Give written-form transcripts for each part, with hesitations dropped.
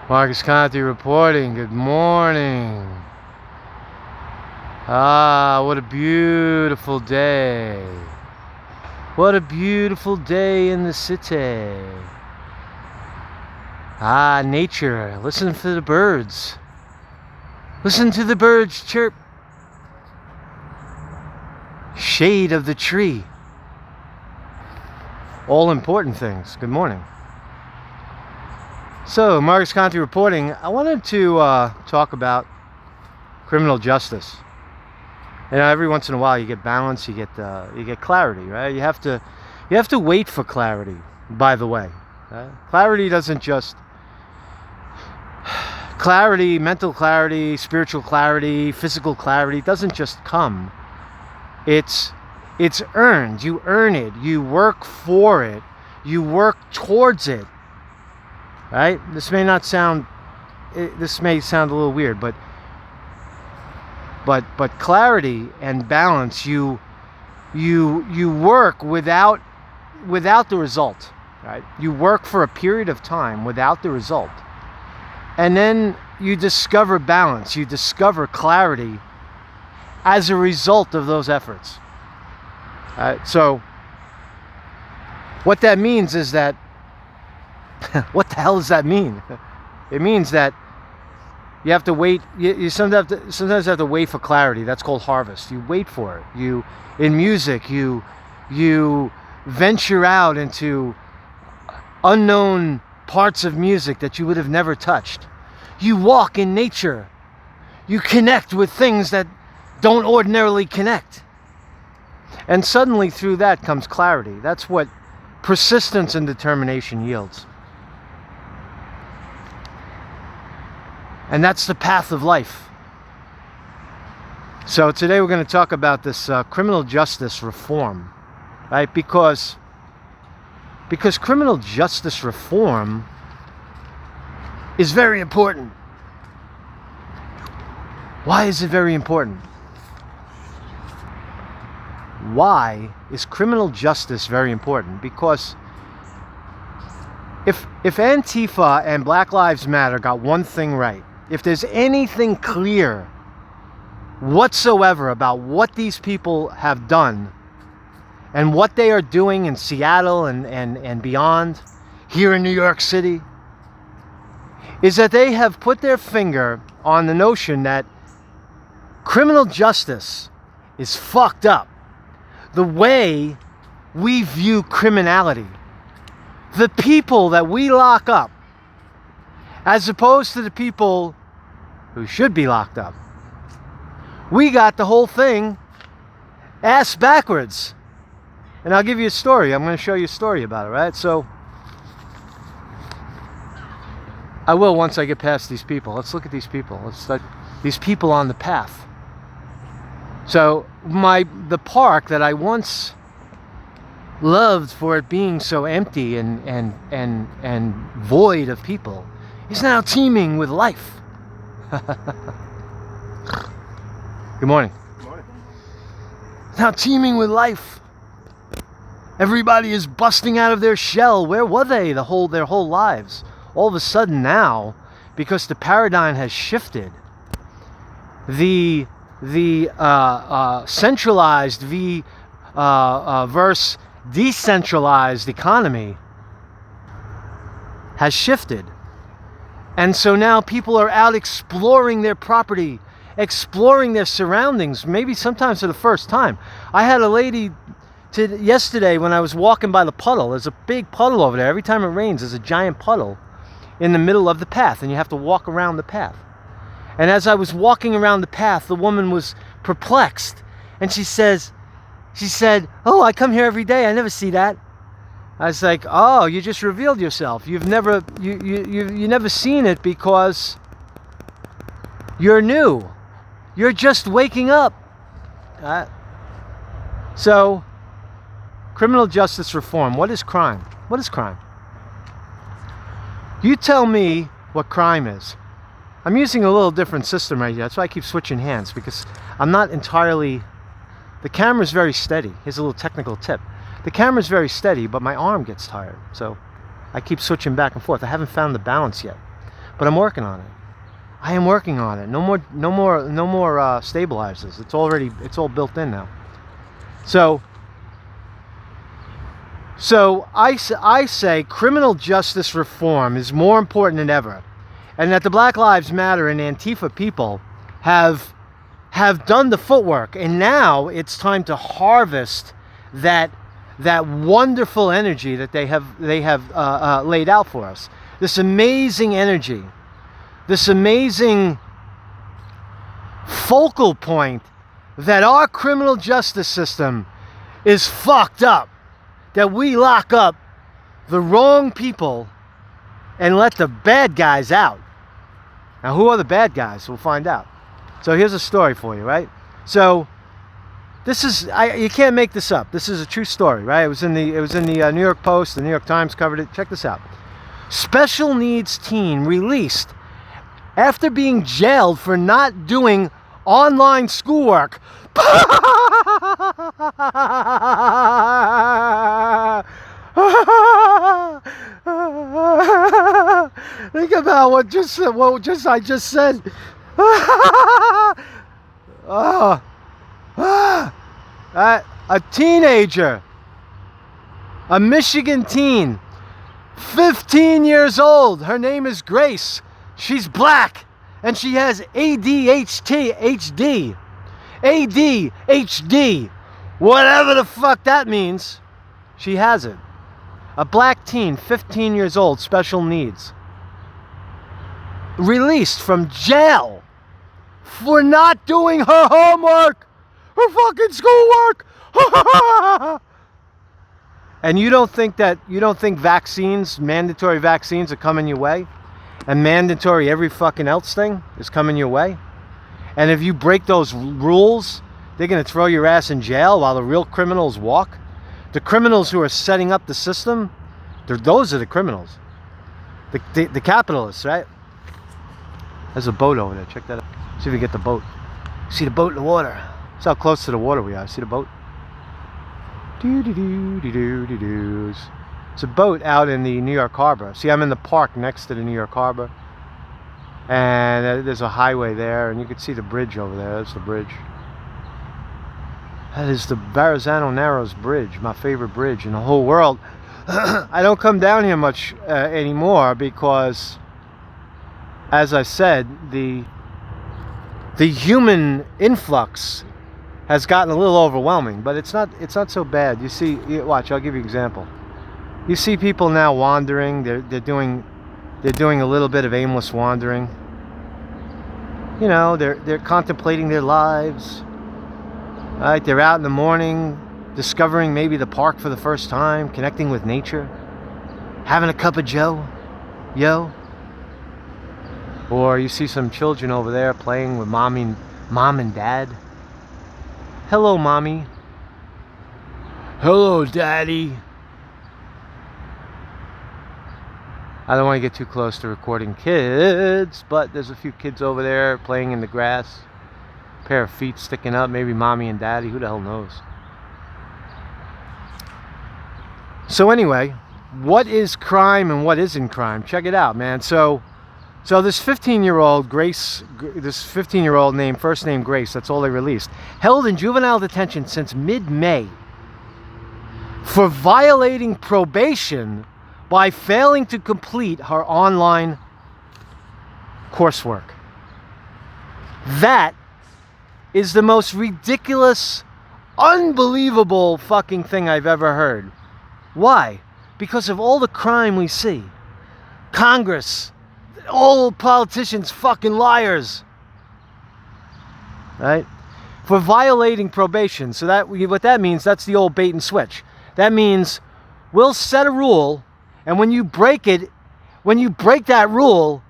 Marcus Conte reporting. Good morning. What a beautiful day. What a beautiful day in the city. Nature. Listen to the birds. Listen to the birds chirp. Shade of the tree. All important things. Good morning. So, Marcus Conte reporting. I wanted to talk about criminal justice. You know, every once in a while you get balance, you get clarity, right? You have to wait for clarity. By the way, clarity doesn't just clarity, mental clarity, spiritual clarity, physical clarity doesn't just come. It's earned. You earn it. You work for it. You work towards it. Right? This may sound a little weird, but clarity and balance, you work without the result, right? You work for a period of time without the result. And then you discover balance, you discover clarity as a result of those efforts. So what that means is that what the hell does that mean? It means that you have to wait. You sometimes have to wait for clarity. That's called harvest. You wait for it. In music, you venture out into unknown parts of music that you would have never touched. You walk in nature. You connect with things that don't ordinarily connect. And suddenly through that comes clarity. That's what persistence and determination yields. And that's the path of life. So today we're going to talk about this criminal justice reform, right? Because criminal justice reform is very important. Why is it very important? Why is criminal justice very important? Because if Antifa and Black Lives Matter got one thing right, if there's anything clear whatsoever about what these people have done and what they are doing in Seattle and beyond, here in New York City, is that they have put their finger on the notion that criminal justice is fucked up. The way we view criminality, the people that we lock up, as opposed to the people who should be locked up. We got the whole thing ass backwards. And I'll give you a story. I'm going to show you a story about it, right? So, I will once I get past these people. Let's look at these people. These people on the path. So, the park that I once loved for it being so empty and void of people is now teeming with life. Good morning. Good morning. It's now teeming with life. Everybody is busting out of their shell. Where were they their whole lives? All of a sudden now, because the paradigm has shifted, the centralized versus decentralized economy has shifted. And so now people are out exploring their property, exploring their surroundings, maybe sometimes for the first time. I had a lady yesterday when I was walking by the puddle. There's a big puddle over there. Every time it rains, there's a giant puddle in the middle of the path, and you have to walk around the path. And as I was walking around the path, the woman was perplexed. And she said, "Oh, I come here every day. I never see that." I was like, "Oh, you just revealed yourself. You've never seen it because you're new. You're just waking up." So, criminal justice reform. What is crime? What is crime? You tell me what crime is. I'm using a little different system right here. That's why I keep switching hands, because I'm not entirely... The camera's very steady. Here's a little technical tip. The camera's very steady, but my arm gets tired. So I keep switching back and forth. I haven't found the balance yet, but I'm working on it. I am working on it. No more stabilizers. It's all built in now. So I say criminal justice reform is more important than ever, and that the Black Lives Matter and Antifa people have done the footwork, and now it's time to harvest that wonderful energy that they have laid out for us. This amazing energy, this amazing focal point that our criminal justice system is fucked up, that we lock up the wrong people and let the bad guys out. Now, who are the bad guys? We'll find out. So here's a story for you, right? So this is, you can't make this up. This is a true story, right? It was in the New York Post. The New York Times covered it. Check this out. Special needs teen released after being jailed for not doing online schoolwork. Think about what I just said. A teenager, a Michigan teen, 15 years old. Her name is Grace. She's black, and she has ADHD, whatever the fuck that means. She has it. A black teen, 15 years old, special needs, released from jail for not doing her homework, her fucking schoolwork. And you don't think vaccines, mandatory vaccines, are coming your way, and mandatory every fucking else thing is coming your way? And if you break those rules, they're gonna throw your ass in jail while the real criminals walk? The criminals who are setting up the system, those are the criminals. The capitalists, right? There's a boat over there. Check that out. See if we get the boat. See the boat in the water. See how close to the water we are. See the boat? It's a boat out in the New York Harbor. See, I'm in the park next to the New York Harbor. And there's a highway there, and you can see the bridge over there. That's the bridge. That is the Verrazano Narrows Bridge, my favorite bridge in the whole world. I don't come down here much anymore because, as I said, the human influx has gotten a little overwhelming, but it's not so bad. You see, watch, I'll give you an example. You see people now wandering. They're doing a little bit of aimless wandering. You know, they're contemplating their lives. Right? They're out in the morning, discovering maybe the park for the first time, connecting with nature, having a cup of joe, yo. Or you see some children over there playing with mom and dad. Hello, mommy. Hello, daddy. I don't want to get too close to recording kids, but there's a few kids over there playing in the grass. A pair of feet sticking up, maybe mommy and daddy, who the hell knows. So anyway, what is crime and what isn't crime? Check it out, man. So this 15-year-old Grace, this 15-year-old named first name Grace, that's all they released, held in juvenile detention since mid-May for violating probation by failing to complete her online coursework. That is the most ridiculous, unbelievable fucking thing I've ever heard. Why? Because of all the crime we see. Congress, all politicians fucking liars. Right? For violating probation. So that what that means, that's the old bait and switch. That means we'll set a rule, and when you break that rule,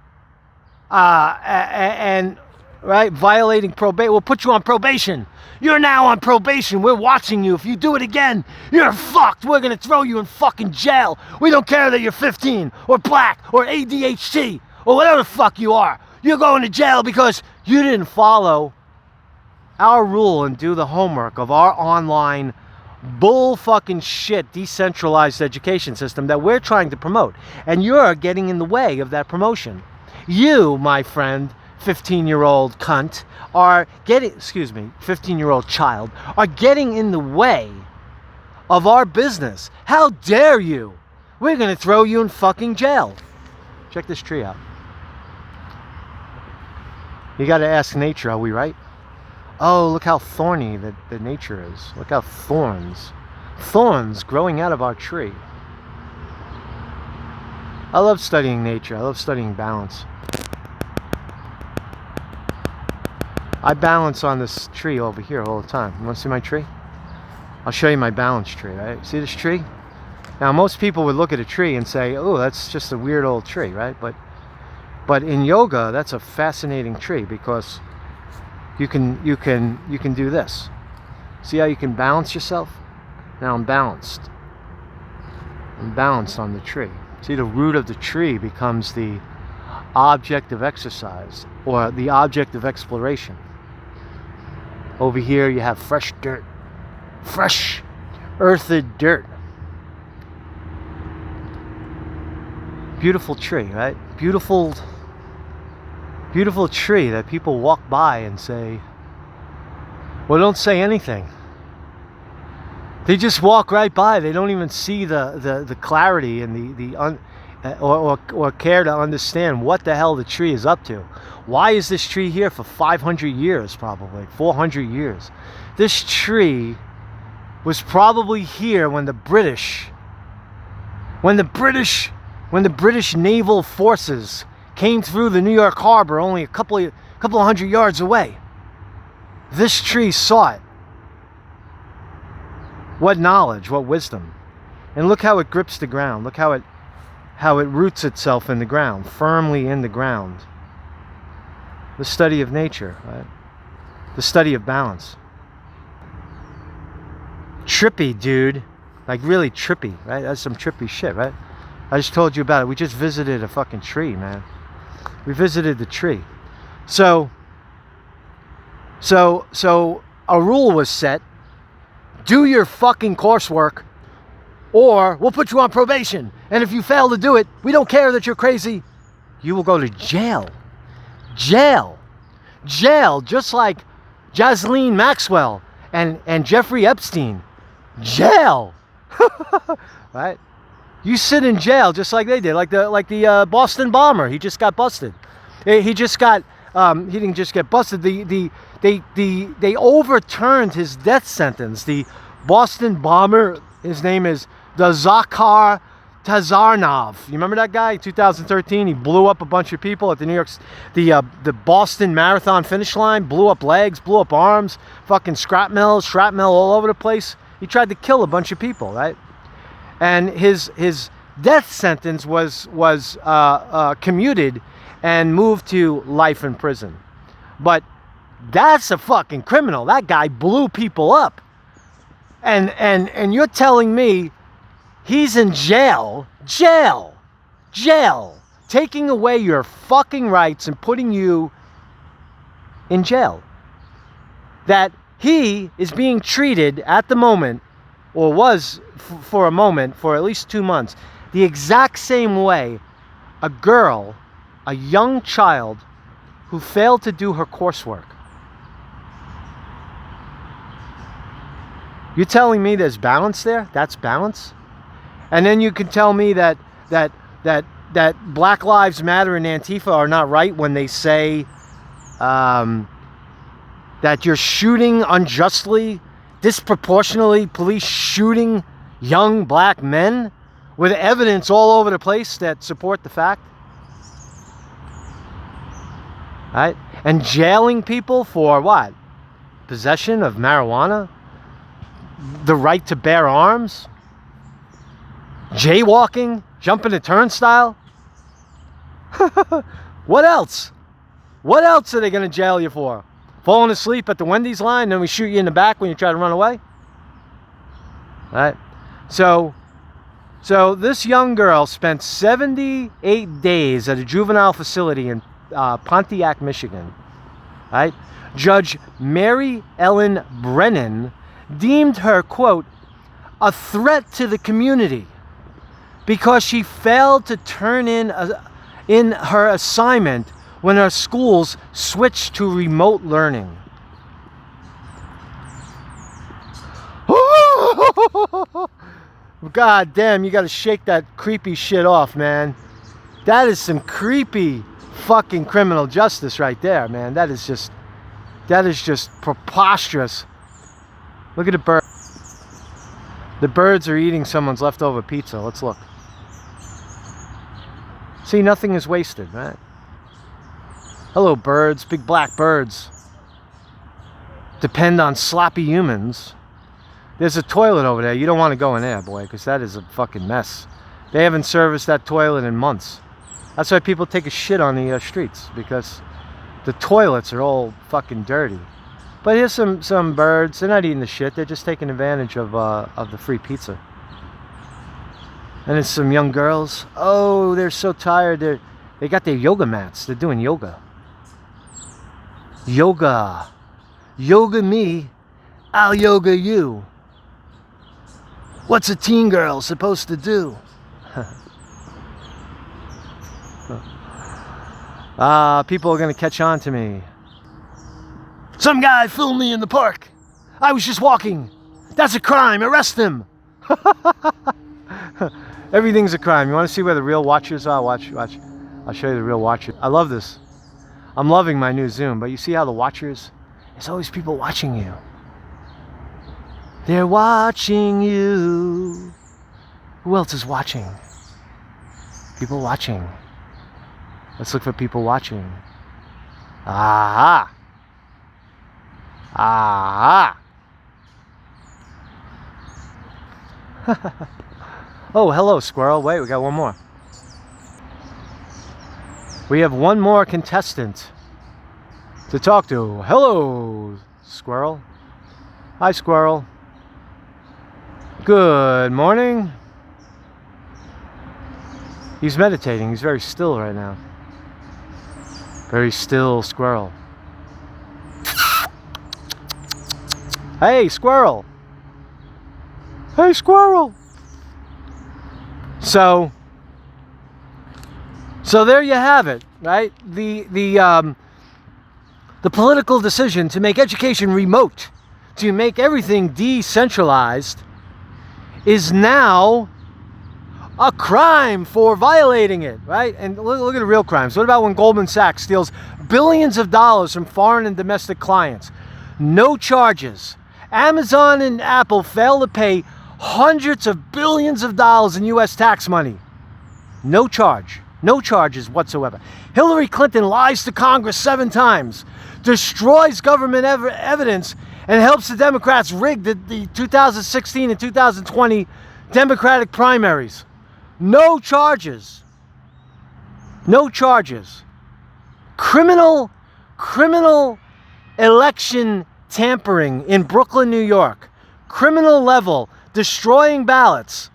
and right, violating probation, we'll put you on probation. You're now on probation. We're watching you. If you do it again, you're fucked. We're gonna throw you in fucking jail. We don't care that you're 15 or black or ADHD or whatever the fuck you are. You're going to jail because you didn't follow our rule and do the homework of our online bull fucking shit decentralized education system that we're trying to promote. And you're getting in the way of that promotion. You, my friend, 15-year-old cunt, are getting, 15-year-old child, are getting in the way of our business. How dare you? We're going to throw you in fucking jail. Check this tree out. You got to ask nature, are we right? Oh, look how thorny the nature is. Look how thorns growing out of our tree. I love studying nature. I love studying balance. I balance on this tree over here all the time. You want to see my tree? I'll show you my balance tree, right? See this tree? Now, most people would look at a tree and say, oh, that's just a weird old tree, right? But in yoga, that's a fascinating tree because you can do this. See how you can balance yourself? Now I'm balanced. I'm balanced on the tree. See, the root of the tree becomes the object of exercise or the object of exploration. Over here you have fresh dirt. Fresh earthed dirt. Beautiful tree, right? Beautiful tree that people walk by and say, well, don't say anything. They just walk right by. They don't even see the clarity and or care to understand what the hell the tree is up to. Why is this tree here for 500 years, probably 400 years? This tree was probably here when the British naval forces came through the New York harbor only a couple of hundred yards away. This tree saw it. What knowledge, what wisdom. And look how it grips the ground. Look how it roots itself in the ground, firmly in the ground. The study of nature, right? The study of balance. Trippy, dude. Like really trippy, right? That's some trippy shit, right? I just told you about it. We just visited a fucking tree, man. We visited the tree. So a rule was set. Do your fucking coursework or we'll put you on probation. And if you fail to do it, we don't care that you're crazy. You will go to jail. Jail. Jail, just like Ghislaine Maxwell and Jeffrey Epstein. Jail. Right? You sit in jail just like they did, like the Boston bomber. He just got busted. He just got he didn't just get busted. They overturned his death sentence. The Boston bomber, his name is Zakhar Tazarnov. You remember that guy? In 2013, he blew up a bunch of people at the Boston Marathon finish line. Blew up legs, blew up arms, fucking shrapnel all over the place. He tried to kill a bunch of people, right? And his death sentence was commuted and moved to life in prison. But that's a fucking criminal. That guy blew people up. And you're telling me he's in jail, taking away your fucking rights and putting you in jail. That he is being treated at the moment, or was for a moment, for at least 2 months, the exact same way a girl, a young child who failed to do her coursework. You're telling me there's balance there? That's balance? And then you can tell me that Black Lives Matter and Antifa are not right when they say that you're shooting unjustly, disproportionately, police shooting young black men with evidence all over the place that support the fact. Right? And jailing people for what? Possession of marijuana? The right to bear arms? Jaywalking? Jumping a turnstile? What else? What else are they going to jail you for? Falling asleep at the Wendy's line, then we shoot you in the back when you try to run away? Right? So this young girl spent 78 days at a juvenile facility in Pontiac, Michigan. Right? Judge Mary Ellen Brennan deemed her, quote, a threat to the community because she failed to turn in her assignment when our schools switched to remote learning. God damn, you gotta shake that creepy shit off, man. That is some creepy fucking criminal justice right there, man. That is just preposterous. Look at the bird. The birds are eating someone's leftover pizza. Let's look. See, nothing is wasted, right? Hello, birds. Big black birds. Depend on sloppy humans. There's a toilet over there. You don't want to go in there, boy, because that is a fucking mess. They haven't serviced that toilet in months. That's why people take a shit on the streets, because the toilets are all fucking dirty. But here's some birds. They're not eating the shit. They're just taking advantage of the free pizza. And it's some young girls. Oh, they're so tired. They got their yoga mats. They're doing yoga. Yoga. Yoga me. I'll yoga you. What's a teen girl supposed to do? People are going to catch on to me. Some guy filmed me in the park. I was just walking. That's a crime. Arrest him. Everything's a crime. You want to see where the real watchers are? Watch. I'll show you the real watchers. I love this. I'm loving my new Zoom, but you see how the watchers, there's always people watching you. They're watching you. Who else is watching? People watching. Let's look for people watching. Aha! Aha! Oh, hello, squirrel. Wait, we got one more. We have one more contestant to talk to. Hello, squirrel. Hi, squirrel. Good morning. He's meditating. He's very still right now. Very still squirrel. Hey, squirrel. Hey, squirrel. So there you have it, right? The political decision to make education remote, to make everything decentralized, is now a crime for violating it, right? And look at the real crimes. What about when Goldman Sachs steals billions of dollars from foreign and domestic clients? No charges. Amazon and Apple fail to pay hundreds of billions of dollars in U.S. tax money. No charge. No charges whatsoever. Hillary Clinton lies to Congress 7 times, destroys government evidence, and helps the Democrats rig the 2016 and 2020 Democratic primaries. No charges. No charges. Criminal election tampering in Brooklyn, New York. Criminal level. Destroying ballots.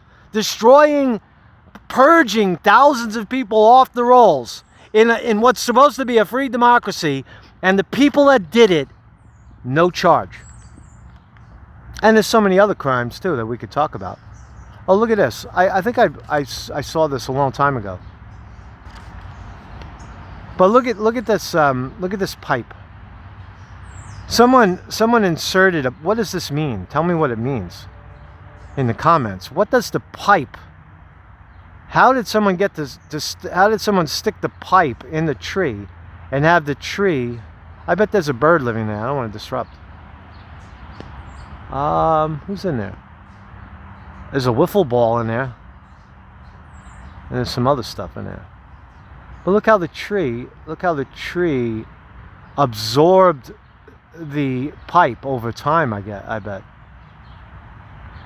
Purging thousands of people off the rolls in what's supposed to be a free democracy, and the people that did it, no charge. And there's so many other crimes too that we could talk about. Oh, look at this. I think I saw this a long time ago. But look at this pipe. Someone inserted what does this mean? Tell me what it means in the comments. What does the pipe? How did someone get this? How did someone stick the pipe in the tree and have the tree? I bet there's a bird living there. I don't want to disrupt. Who's in there? There's a wiffle ball in there. And there's some other stuff in there. But look how the tree absorbed the pipe over time, I bet.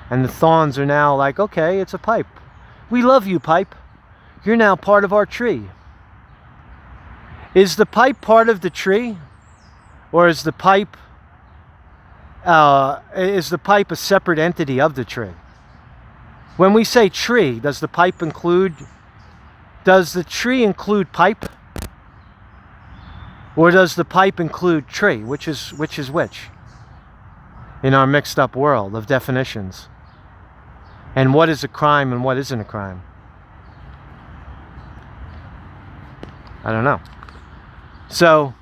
And the thorns are now like, okay, it's a pipe. We love you, pipe. You're now part of our tree. Is the pipe part of the tree? Or is the pipe a separate entity of the tree? When we say tree, does the tree include pipe? Or does the pipe include tree? Which is which? In our mixed up world of definitions. and what is a crime and what isn't a crime. I don't know. So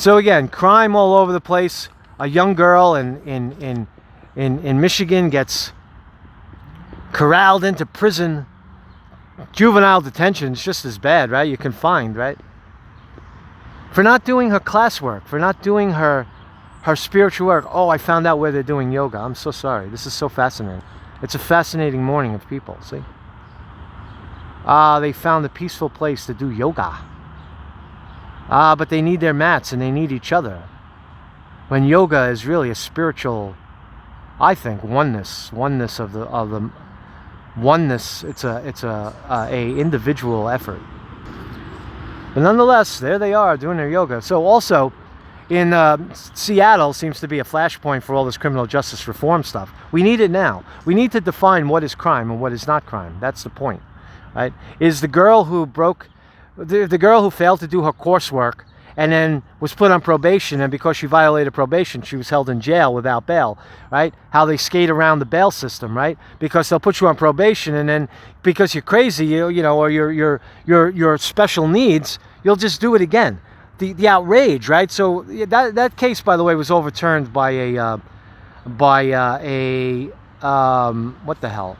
again, crime all over the place. A young girl in Michigan gets corralled into prison. Juvenile detention is just as bad, right? You're confined, right? For not doing her classwork, for not doing her spiritual work. Oh, I found out where they're doing yoga. I'm so sorry. This is so fascinating. It's a fascinating morning of people, see? They found a peaceful place to do yoga. But they need their mats and they need each other. When yoga is really a spiritual, I think, oneness of the oneness. It's a individual effort. But nonetheless, there they are doing their yoga. So also, in Seattle seems to be a flashpoint for all this criminal justice reform stuff. We need it now. We need to define what is crime and what is not crime. That's the point, right? Is the girl who the girl who failed to do her coursework and then was put on probation, and because she violated probation, she was held in jail without bail, right? How they skate around the bail system, right? Because they'll put you on probation, and then because you're crazy, you know, or your special needs, you'll just do it again. The outrage, right? So that case, by the way, was overturned by what the hell?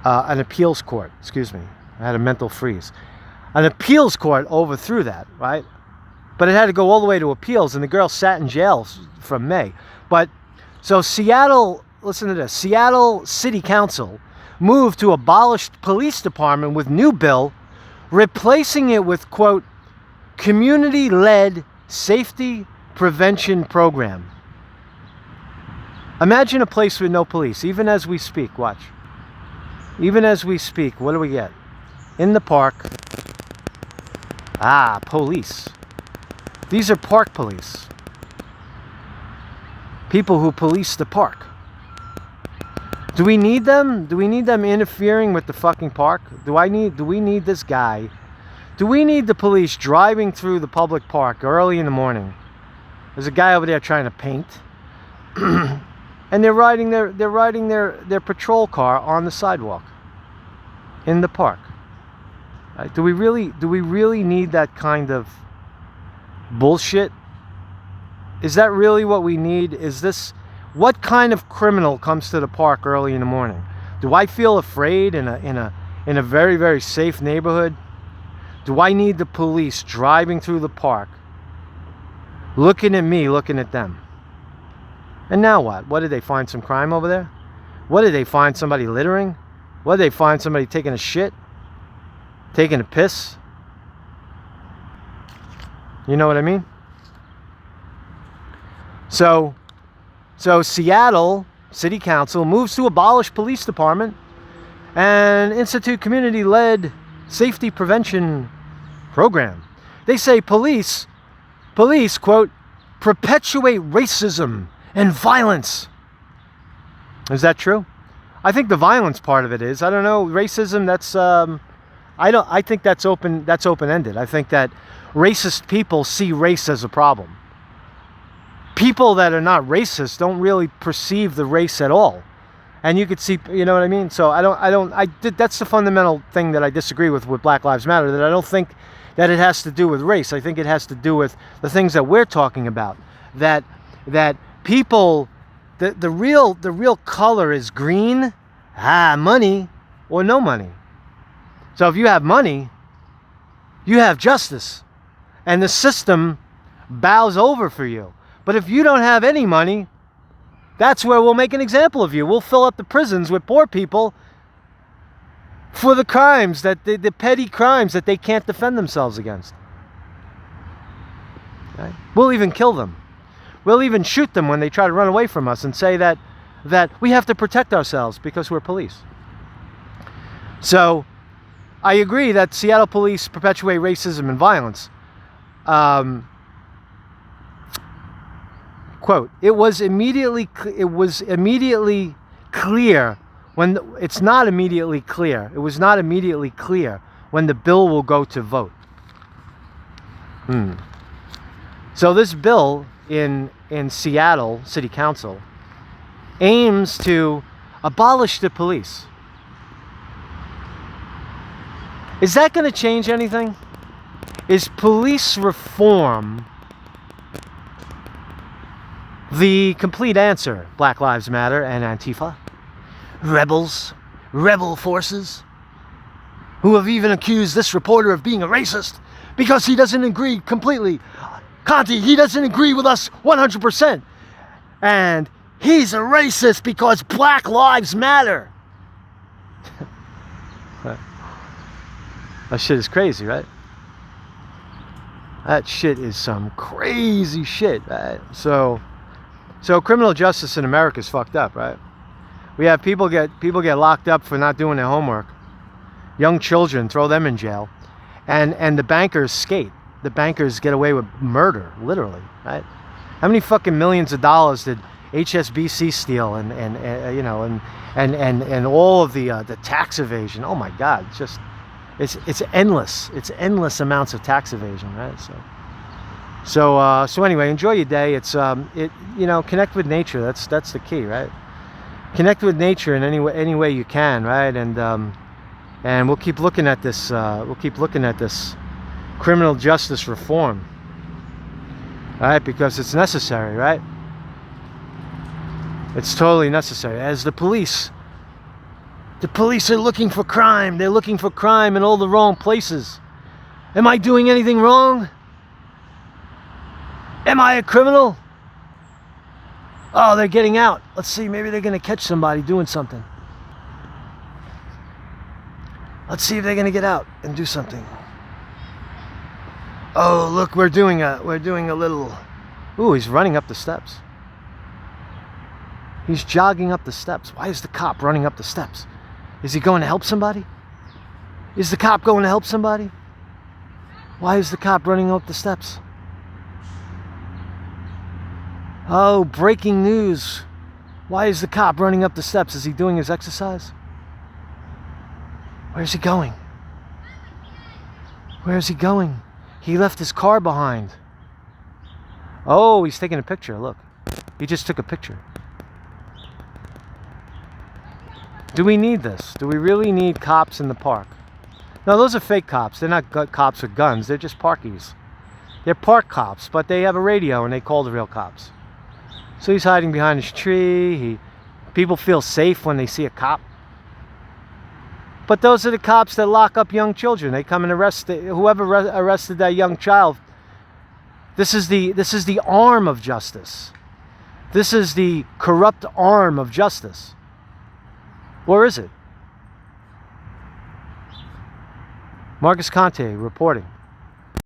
An appeals court. Excuse me, I had a mental freeze. An appeals court overthrew that, right? But it had to go all the way to appeals, and the girl sat in jail from May. But so Seattle, listen to this: Seattle City Council moved to abolish police department with new bill, replacing it with, quote, community-led safety prevention program. Imagine a place with no police. Even as we speak, watch. Even as we speak, what do we get? In the park, police. These are park police. People who police the park. Do we need them? Do we need them interfering with the fucking park? Do we need this guy? Do we need the police driving through the public park early in the morning? There's a guy over there trying to paint. And they're riding their patrol car on the sidewalk in the park. Do we really need that kind of bullshit? Is that really what we need? What kind of criminal comes to the park early in the morning? Do I feel afraid in a very, very safe neighborhood? Do I need the police driving through the park, looking at me, looking at them? And now what? What did they find? Some crime over there? What did they find? Somebody littering? What did they find? Somebody taking a shit? Taking a piss? You know what I mean? So Seattle City Council moves to abolish police department and institute community-led safety prevention program. They say police, quote, perpetuate racism and violence. Is that true? I think the violence part of it is. I don't know. Racism, I think that's open-ended. I think that racist people see race as a problem. People that are not racist don't really perceive the race at all. And you could see, you know what I mean? So that's the fundamental thing that I disagree with Black Lives Matter, that I don't think that it has to do with race. I think it has to do with the things that we're talking about. That people, the real color is green, money, or no money. So if you have money, you have justice. And the system bows over for you. But if you don't have any money, that's where we'll make an example of you. We'll fill up the prisons with poor people for the crimes, the petty crimes that they can't defend themselves against. Okay? We'll even kill them. We'll even shoot them when they try to run away from us and say that we have to protect ourselves because we're police. So I agree that Seattle police perpetuate racism and violence. Quote, it was immediately clear when it's not immediately clear. It was not immediately clear when the bill will go to vote. So this bill in Seattle City Council aims to abolish the police. Is that going to change anything? Is police reform the complete answer? Black Lives Matter and Antifa, rebels, rebel forces, who have even accused this reporter of being a racist because he doesn't agree completely. Conte, he doesn't agree with us 100%. And he's a racist because Black Lives Matter. That shit is crazy, right? That shit is some crazy shit, right? So criminal justice in America is fucked up, right? We have people get locked up for not doing their homework. Young children, throw them in jail. And the bankers skate. The bankers get away with murder, literally, right? How many fucking millions of dollars did HSBC steal and you know, and all of the tax evasion? Oh my God, it's endless. It's endless amounts of tax evasion, right? So anyway, enjoy your day. It's you know, connect with nature. That's the key, right? Connect with nature in any way you can, right? And we'll keep looking at this. We'll keep looking at this criminal justice reform, all right? Because it's necessary, right? It's totally necessary. As the police are looking for crime. They're looking for crime in all the wrong places. Am I doing anything wrong? Am I a criminal? Oh, they're getting out. Let's see, maybe they're going to catch somebody doing something. Let's see if they're going to get out and do something. Oh, look, we're doing a little... Ooh, he's running up the steps. He's jogging up the steps. Why is the cop running up the steps? Is he going to help somebody? Is the cop going to help somebody? Why is the cop running up the steps? Oh, breaking news. Why is the cop running up the steps? Is he doing his exercise? Where's he going? Where's he going? He left his car behind. Oh, he's taking a picture. Look. He just took a picture. Do we need this? Do we really need cops in the park? No, those are fake cops. They're not cops with guns. They're just parkies. They're park cops, but they have a radio and they call the real cops. So he's hiding behind his tree. People feel safe when they see a cop. But those are the cops that lock up young children. They come and arrest whoever arrested that young child. This is the arm of justice. This is the corrupt arm of justice. Or is it? Marcus Conte reporting.